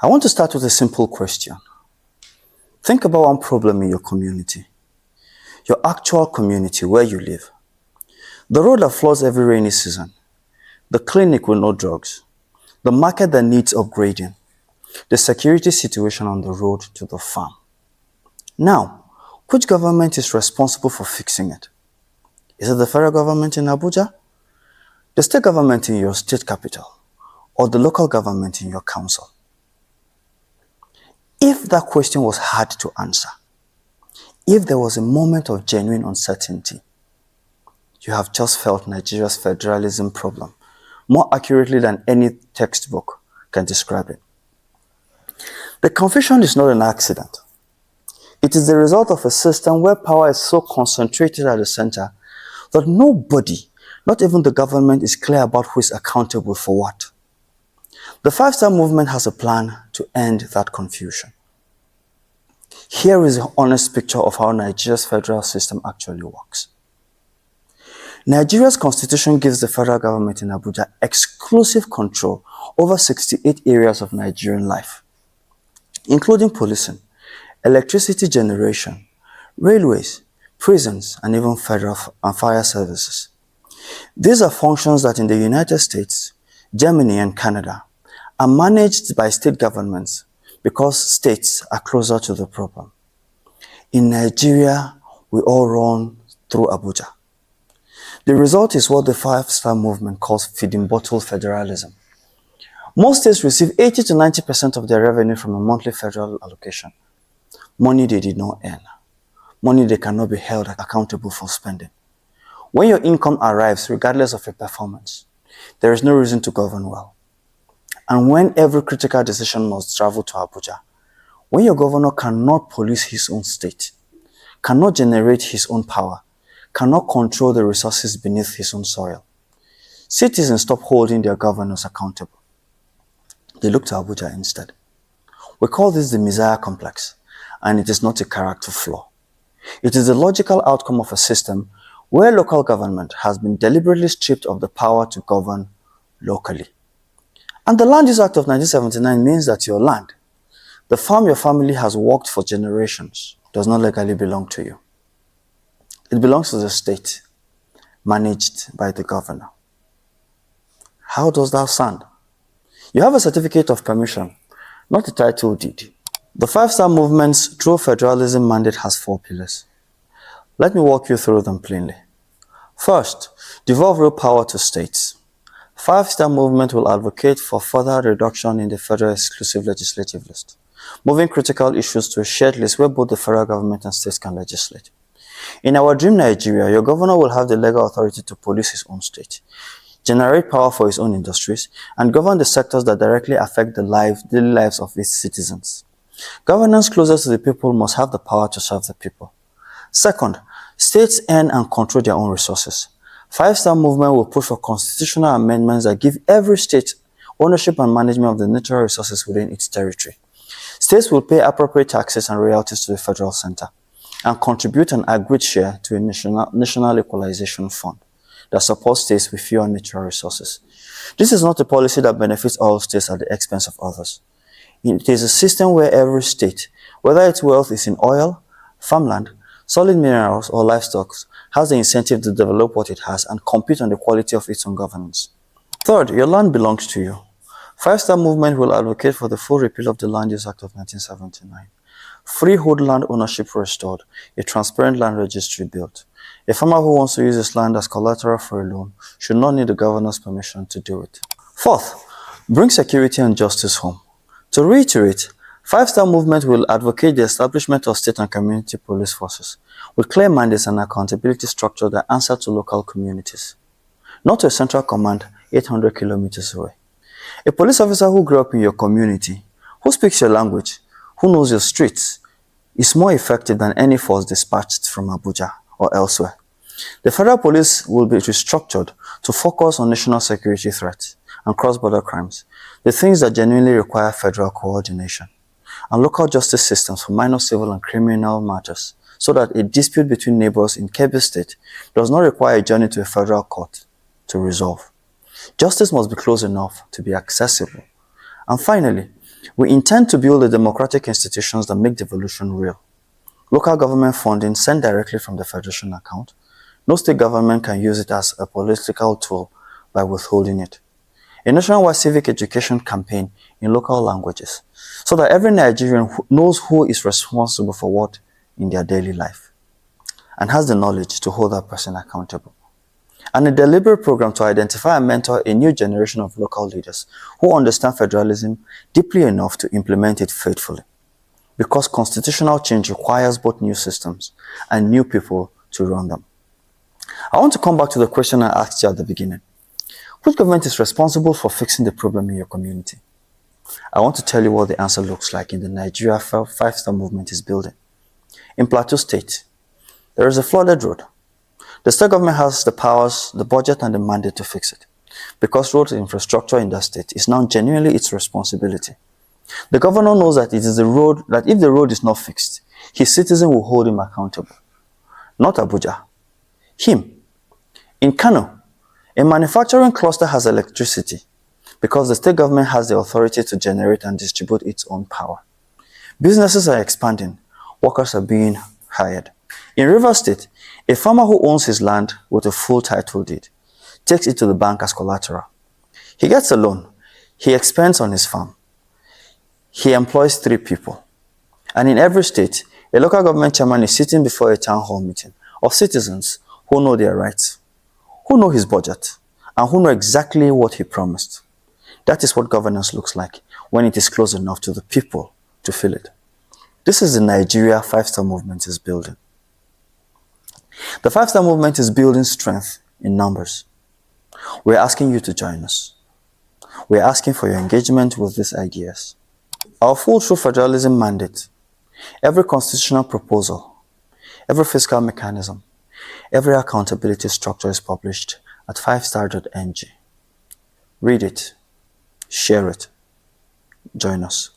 I want to start with a simple question. Think about one problem in your community, your actual community where you live. The road that floods every rainy season, the clinic with no drugs, the market that needs upgrading, the security situation on the road to the farm. Now, which government is responsible for fixing it? Is it the federal government in Abuja, the state government in your state capital, or the local government in your council? If that question was hard to answer, if there was a moment of genuine uncertainty, you have just felt Nigeria's federalism problem more accurately than any textbook can describe it. The confusion is not an accident. It is the result of a system where power is so concentrated at the center that nobody, not even the government, is clear about who is accountable for what. The Five-Star Movement has a plan to end that confusion. Here is an honest picture of how Nigeria's federal system actually works. Nigeria's constitution gives the federal government in Abuja exclusive control over 68 areas of Nigerian life, including policing, electricity generation, railways, prisons, and even federal and fire services. These are functions that in the United States, Germany, and Canada are managed by state governments because states are closer to the problem. In Nigeria, we all run through Abuja. The result is what the Five-Star Movement calls feeding bottle federalism. Most states receive 80 to 90% of their revenue from a monthly federal allocation. Money they did not earn. Money they cannot be held accountable for spending. When your income arrives, regardless of your performance, there is no reason to govern well. And when every critical decision must travel to Abuja, when your governor cannot police his own state, cannot generate his own power, cannot control the resources beneath his own soil, citizens stop holding their governors accountable. They look to Abuja instead. We call this the Messiah complex, and it is not a character flaw. It is the logical outcome of a system where local government has been deliberately stripped of the power to govern locally. And the Land Use Act of 1979 means that your land, the farm your family has worked for generations, does not legally belong to you. It belongs to the state, managed by the governor. How does that sound? You have a certificate of permission, not a title deed. The Five-Star Movement's True Federalism mandate has 4 pillars. Let me walk you through them plainly. First, devolve real power to states. Five-Star Movement will advocate for further reduction in the federal exclusive legislative list, moving critical issues to a shared list where both the federal government and states can legislate. In our dream Nigeria, your governor will have the legal authority to police his own state, generate power for his own industries, and govern the sectors that directly affect the daily lives of its citizens. Governance closer to the people must have the power to serve the people. Second, states earn and control their own resources. Five-Star Movement will push for constitutional amendments that give every state ownership and management of the natural resources within its territory. States will pay appropriate taxes and royalties to the federal center and contribute an agreed share to a national equalization fund that supports states with fewer natural resources. This is not a policy that benefits all states at the expense of others. It is a system where every state, whether its wealth is in oil, farmland, solid minerals, or livestock, has the incentive to develop what it has and compete on the quality of its own governance. Third, your land belongs to you. Five-Star Movement will advocate for the full repeal of the Land Use Act of 1979. Freehold land ownership restored, a transparent land registry built. A farmer who wants to use his land as collateral for a loan should not need the governor's permission to do it. Fourth, bring security and justice home. To reiterate, Five-Star Movement will advocate the establishment of state and community police forces with clear mandates and accountability structure that answer to local communities, not to a central command 800 kilometers away. A police officer who grew up in your community, who speaks your language, who knows your streets, is more effective than any force dispatched from Abuja or elsewhere. The federal police will be restructured to focus on national security threats and cross-border crimes, the things that genuinely require federal coordination, and local justice systems for minor civil and criminal matters, so that a dispute between neighbors in Kebbi State does not require a journey to a federal court to resolve. Justice must be close enough to be accessible. And finally, We intend to build the democratic institutions that make devolution real. Local government funding sent directly from the Federation account. No state government can use it as a political tool by withholding it. A nationwide civic education campaign in local languages so that every Nigerian knows who is responsible for what in their daily life and has the knowledge to hold that person accountable. And a deliberate program to identify and mentor a new generation of local leaders who understand federalism deeply enough to implement it faithfully. Because constitutional change requires both new systems and new people to run them. I want to come back to the question I asked you at the beginning. Which government is responsible for fixing the problem in your community? I want to tell you what the answer looks like in the Nigeria Five-Star Movement is building. In Plateau State, there is a flooded road. The state government has the powers, the budget, and the mandate to fix it, because road infrastructure in that state is now genuinely its responsibility. The governor knows that it is the road, that if the road is not fixed, his citizen will hold him accountable. Not Abuja. Him. In Kano, a manufacturing cluster has electricity because the state government has the authority to generate and distribute its own power. Businesses are expanding. Workers are being hired. In Rivers State, a farmer who owns his land with a full title deed takes it to the bank as collateral. He gets a loan. He expands on his farm. He employs 3 people. And in every state, a local government chairman is sitting before a town hall meeting of citizens who know their rights, who know his budget, and who know exactly what he promised. That is what governance looks like when it is close enough to the people to feel it. This is the Nigeria Five-Star Movement is building. The Five-Star Movement is building strength in numbers. We're asking you to join us. We're asking for your engagement with these ideas. Our full True Federalism mandate, every constitutional proposal, every fiscal mechanism, every accountability structure is published at 5star.ng. Read it, share it, join us.